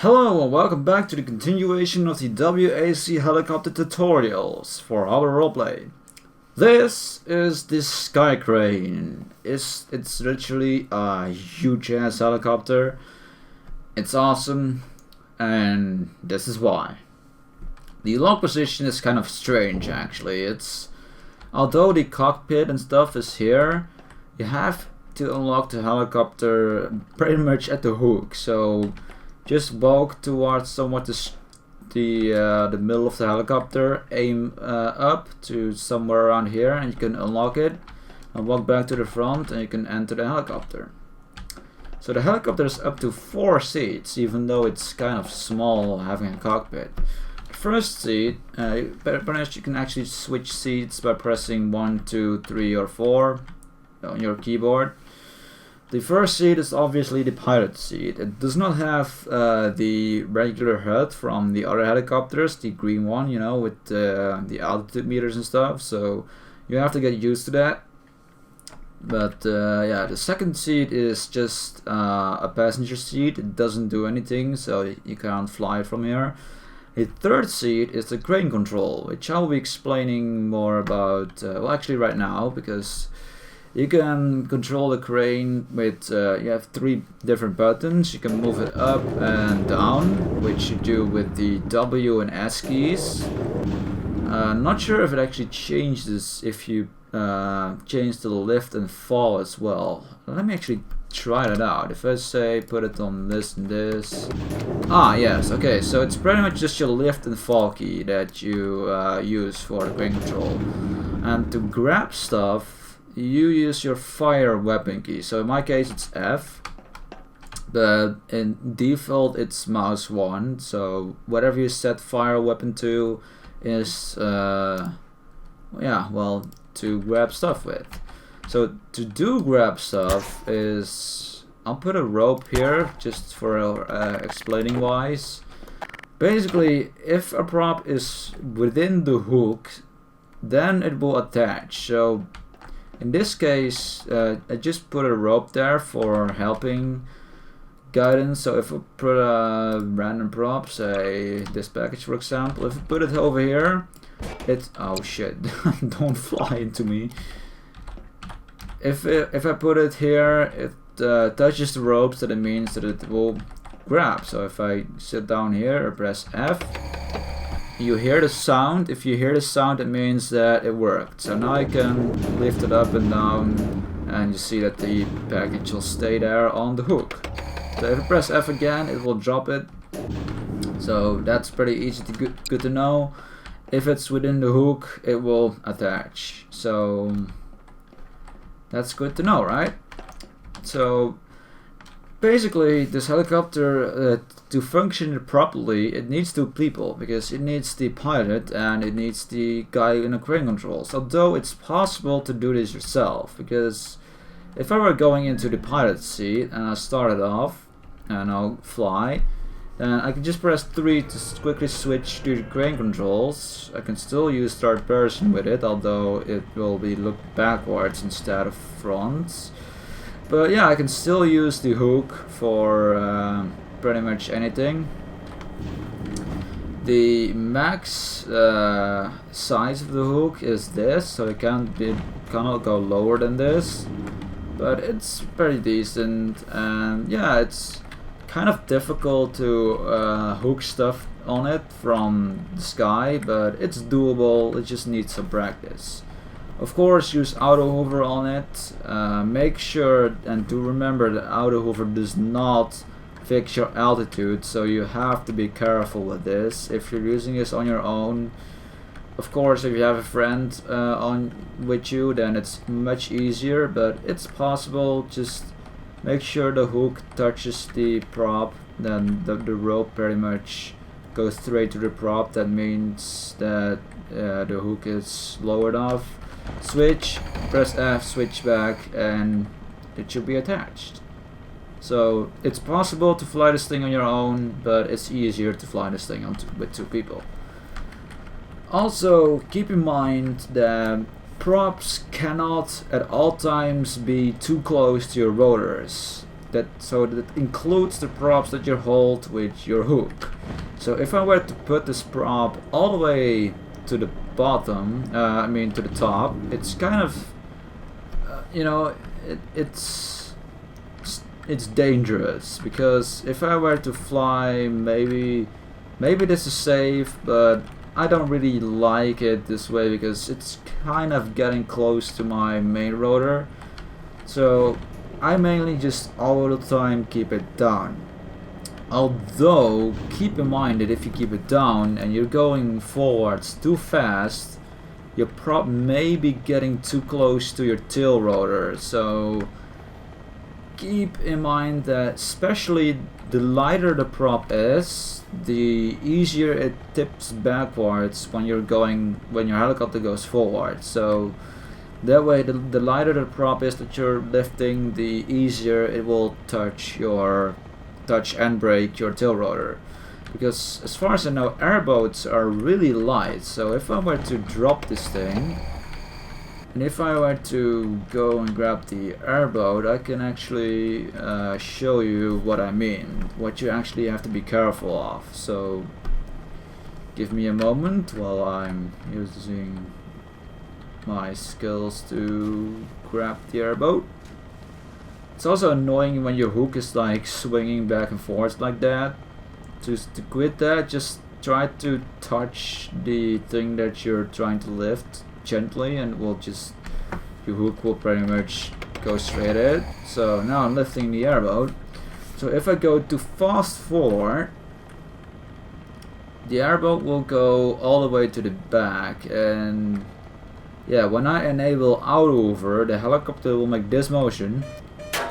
Hello and welcome back to the continuation of the WAC helicopter tutorials for our roleplay. This is the Skycrane. It's literally a huge ass helicopter. It's awesome, and this is why. The lock position is kind of strange actually. Although the cockpit and stuff is here, you have to unlock the helicopter pretty much at the hook. So just walk towards somewhat the middle of the helicopter, aim up to somewhere around here, and you can unlock it, and walk back to the front, and you can enter the helicopter. So the helicopter is up to 4 seats, even though it's kind of small having a cockpit. The first seat, you can actually switch seats by pressing 1, 2, 3, or 4 on your keyboard. The first seat is obviously the pilot seat. It does not have the regular HUD from the other helicopters, the green one, you know, with the altitude meters and stuff, so you have to get used to that. But yeah, the second seat is just a passenger seat. It doesn't do anything, so you can't fly from here. The third seat is the crane control, which I'll be explaining more about, well, actually right now, because you can control the crane with, you have 3 different buttons. You can move it up and down, which you do with the W and S keys. Not sure if it actually changes if you change the lift and fall as well. Let me actually try that out. If I say put it on this and this. Ah, yes, okay, so it's pretty much just your lift and fall key that you use for the crane control. And to grab stuff, you use your fire weapon key. So in my case it's F, but in default it's mouse 1. So whatever you set fire weapon to is yeah, well, to grab stuff with. So to do grab stuff is, I'll put a rope here just for explaining wise. Basically, if a prop is within the hook, then it will attach. So in this case, I just put a rope there for helping guidance. So if I put a random prop, say this package for example, if I put it over here, oh shit, don't fly into me. If I put it here, it touches the ropes, that it means that it will grab. So if I sit down here or press F, you hear the sound. If you hear the sound, it means that it worked. So now I can lift it up and down, and you see that the package will stay there on the hook. So if I press F again, it will drop it. So that's pretty easy to good to know. If it's within the hook, it will attach. So that's good to know, right? So basically, this helicopter, to function properly, it needs 2 people, because it needs the pilot and it needs the guy in the crane controls. Although it's possible to do this yourself, because if I were going into the pilot seat and I started off and I'll fly, then I can just press 3 to quickly switch to the crane controls. I can still use third person with it, although it will be looked backwards instead of front. But yeah, I can still use the hook for pretty much anything. The max size of the hook is this, so it cannot go lower than this. But it's pretty decent, and yeah, it's kind of difficult to hook stuff on it from the sky, but it's doable. It just needs some practice. Of course, use auto hover on it. Make sure and to remember that auto hover does not fix your altitude, so you have to be careful with this if you're using this on your own. Of course, if you have a friend with you, then it's much easier, but it's possible. Just make sure the hook touches the prop, then the rope pretty much goes straight to the prop. That means that the hook is lowered off. Switch, press F, switch back, and it should be attached. So it's possible to fly this thing on your own, but it's easier to fly this thing with 2 people. Also, keep in mind that props cannot at all times be too close to your rotors. that includes the props that you hold with your hook. So if I were to put this prop all the way to the bottom, I mean to the top, it's kind of, you know, it's dangerous, because if I were to fly, maybe this is safe, but I don't really like it this way because it's kind of getting close to my main rotor. So I mainly just all the time keep it down. Although, keep in mind that if you keep it down and you're going forwards too fast, your prop may be getting too close to your tail rotor. So keep in mind that especially the lighter the prop is, the easier it tips backwards when your helicopter goes forward. So that way, the lighter the prop is that you're lifting, the easier it will touch and break your tail rotor. Because as far as I know, airboats are really light. So if I were to drop this thing, and if I were to go and grab the airboat, I can actually show you what I mean, what you actually have to be careful of. So give me a moment while I'm using my skills to grab the airboat. It's also annoying when your hook is like swinging back and forth like that. Just to quit that, just try to touch the thing that you're trying to lift gently, and your hook will pretty much go straight at it. So now I'm lifting the airboat. So if I go to fast forward, the airboat will go all the way to the back, and yeah, when I enable autohover, the helicopter will make this motion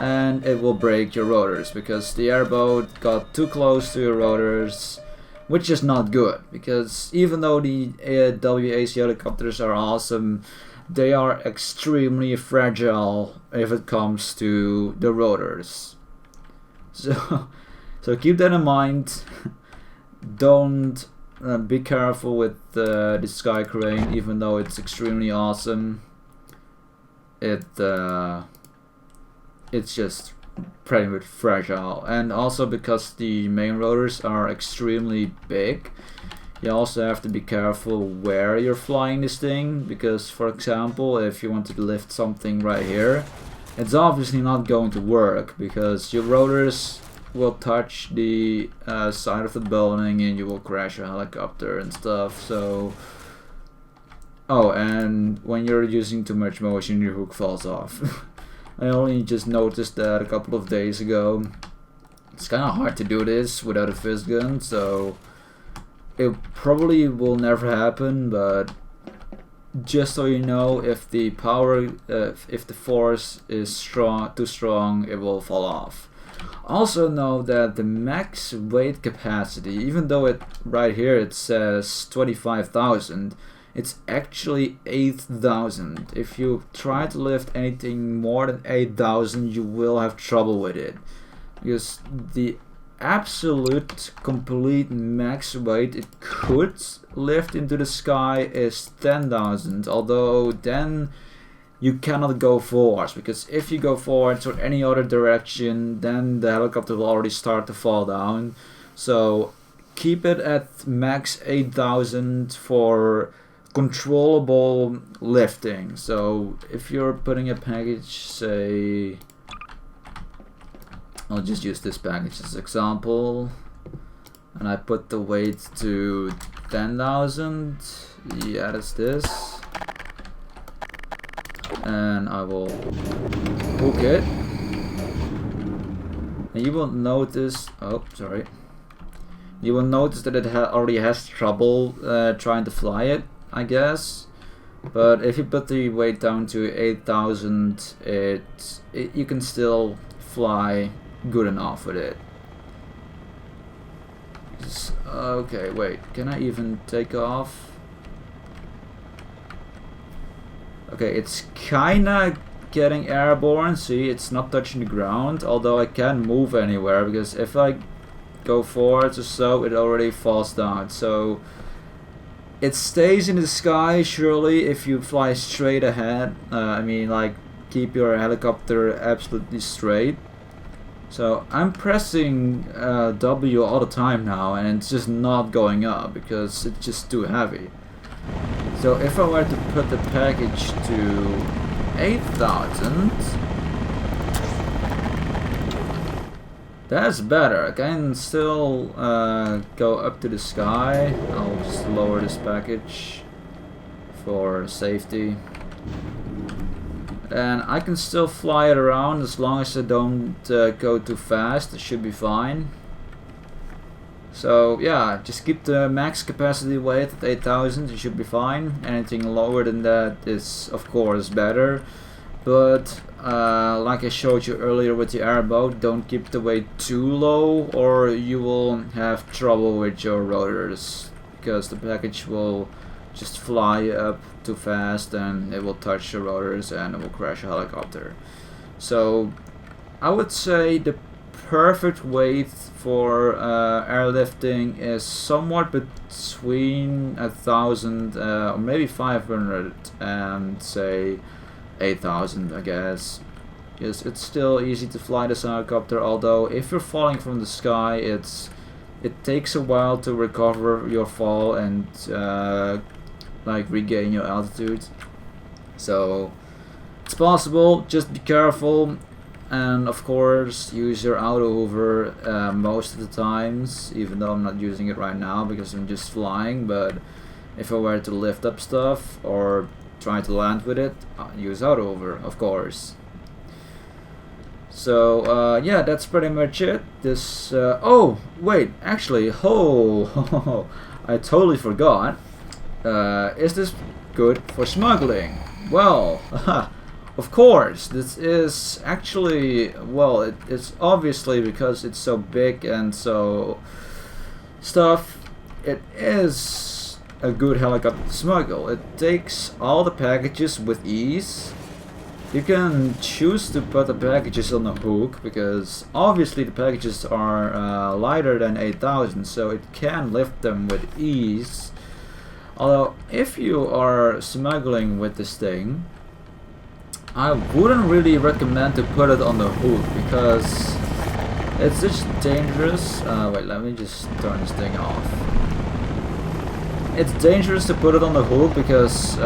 and it will break your rotors, because the airboat got too close to your rotors, which is not good, because even though the WAC helicopters are awesome, they are extremely fragile if it comes to the rotors. So keep that in mind. Don't be careful with the Skycrane, even though it's extremely awesome. It's just pretty much fragile, and also because the main rotors are extremely big, you also have to be careful where you're flying this thing, because for example, if you want to lift something right here, it's obviously not going to work because your rotors will touch the side of the building and you will crash your helicopter and stuff. So, oh, and when you're using too much motion, your hook falls off. I only just noticed that a couple of days ago. It's kind of hard to do this without a fist gun, so it probably will never happen, but just so you know, if the force is too strong, it will fall off. Also know that the max weight capacity, even though right here it says 25,000, it's actually 8,000. If you try to lift anything more than 8,000, you will have trouble with it, because the absolute complete max weight it could lift into the sky is 10,000, although then you cannot go forwards, because if you go forwards or any other direction, then the helicopter will already start to fall down. So keep it at max 8,000 for controllable lifting. So if you're putting a package, say, I'll just use this package as an example, and I put the weight to 10,000. Yeah, that's this, and I will hook it, and you will notice, oh sorry, you will notice that it already has trouble trying to fly it, I guess. But if you put the weight down to 8,000, you can still fly good enough with it. Okay, wait, can I even take off? Okay, it's kinda getting airborne. See, it's not touching the ground, although I can't move anywhere, because if I go forwards or so, it already falls down. So it stays in the sky surely if you fly straight ahead. I mean, like, keep your helicopter absolutely straight. So I'm pressing W all the time now, and it's just not going up because it's just too heavy. So if I were to put the package to 8,000, that's better. I can still go up to the sky. I'll just lower this package for safety. And I can still fly it around as long as I don't go too fast. It should be fine. So yeah, just keep the max capacity weight at 8,000. You should be fine. Anything lower than that is of course better. But like I showed you earlier with the airboat, don't keep the weight too low or you will have trouble with your rotors, because the package will just fly up too fast and it will touch the rotors and it will crash a helicopter. So I would say the perfect weight for airlifting is somewhat between 1,000 or maybe 500 and say 8,000, I guess. Yes, it's still easy to fly this helicopter, although if you're falling from the sky, it takes a while to recover your fall and like regain your altitude. So it's possible, just be careful, and of course use your auto hover most of the times, even though I'm not using it right now because I'm just flying. But if I were to lift up stuff or try to land with it, use auto hover, of course. So yeah, that's pretty much it. This oh wait, actually, I totally forgot. Is this good for smuggling? Well, of course, this is actually, well, it's obviously because it's so big and so stuff, it is a good helicopter to smuggle. It takes all the packages with ease. You can choose to put the packages on a hook because obviously the packages are lighter than 8,000, so it can lift them with ease. Although if you are smuggling with this thing, I wouldn't really recommend to put it on the hook because it's just dangerous. Wait, let me just turn this thing off. It's dangerous to put it on the hook because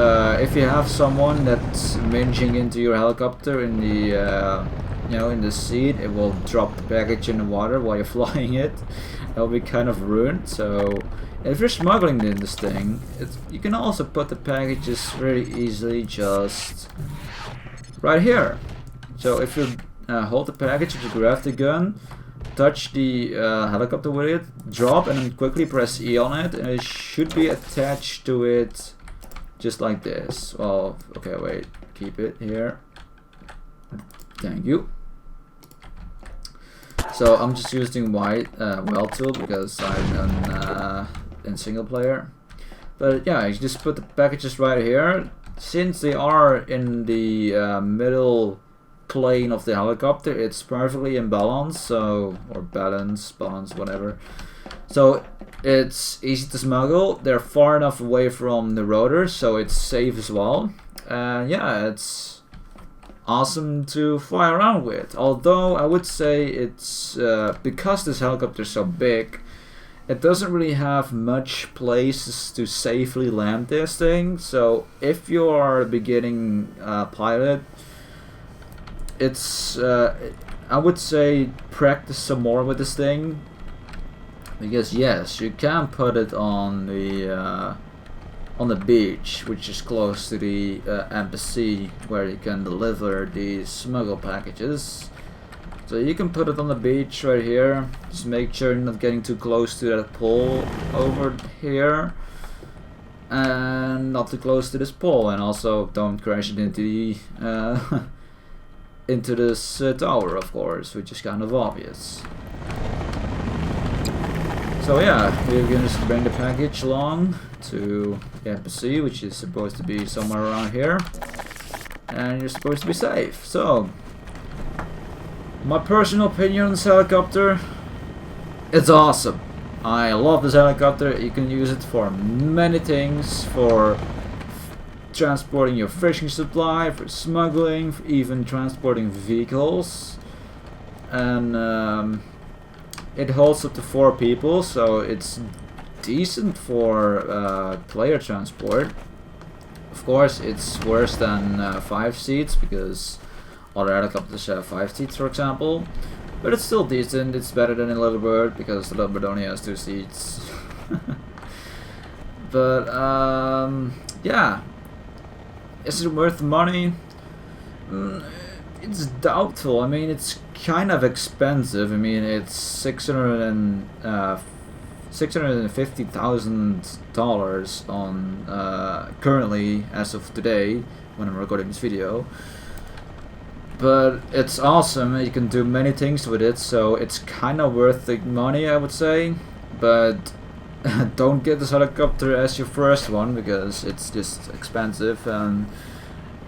if you have someone that's minging into your helicopter in the in the seat, it will drop the package in the water while you're flying it. That'll be kind of ruined. So if you're smuggling in this thing, you can also put the packages very easily just right here. So if you hold the package, if you grab the gun, touch the helicopter with it, drop, and then quickly press E on it, and it should be attached to it just like this. Well, okay, wait, keep it here. Thank you. So I'm just using white weld tool because I'm done in single player. But yeah, you just put the packages right here. Since they are in the middle plane of the helicopter, it's perfectly in balance, so, or balance, whatever. So it's easy to smuggle. They're far enough away from the rotor, so it's safe as well. Yeah, it's awesome to fly around with. Although I would say it's because this helicopter is so big, it doesn't really have much places to safely land this thing. So if you are a beginning pilot, it's I would say practice some more with this thing, because yes, you can put it on the beach, which is close to the embassy where you can deliver these smuggle packages. So you can put it on the beach right here. Just make sure you're not getting too close to that pole over here, and not too close to this pole, and also don't crash it into the into this tower, of course, which is kind of obvious. So yeah, we're gonna just bring the package along to the embassy, which is supposed to be somewhere around here, and you're supposed to be safe. So my personal opinion on this helicopter, it's awesome. I love this helicopter. You can use it for many things, for transporting your fishing supply, for smuggling, for even transporting vehicles. and it holds up to 4 people, so it's decent for player transport. Of course, it's worse than 5 seats because other helicopters have 5 seats, for example. But it's still decent. It's better than a Little Bird because the Little Bird only has 2 seats. But yeah, is it worth the money? It's doubtful. I mean, it's kind of expensive. I mean, it's $650,000 on currently as of today when I'm recording this video. But it's awesome. You can do many things with it, so it's kind of worth the money, I would say. But don't get this helicopter as your first one because it's just expensive and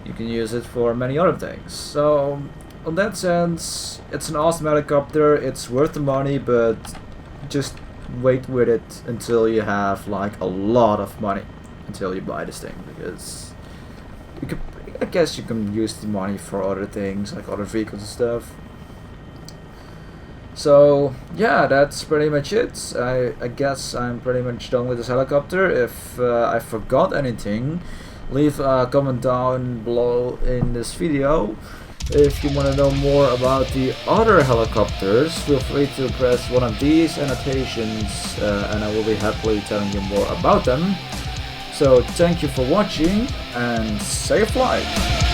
you can use it for many other things. So in that sense, it's an awesome helicopter. It's worth the money, but just wait with it until you have like a lot of money until you buy this thing, because you could, I guess you can use the money for other things like other vehicles and stuff. So yeah, that's pretty much it. I guess I'm pretty much done with this helicopter. If I forgot anything, leave a comment down below in this video. If you want to know more about the other helicopters, feel free to press one of these annotations and I will be happily telling you more about them. So thank you for watching and safe flight!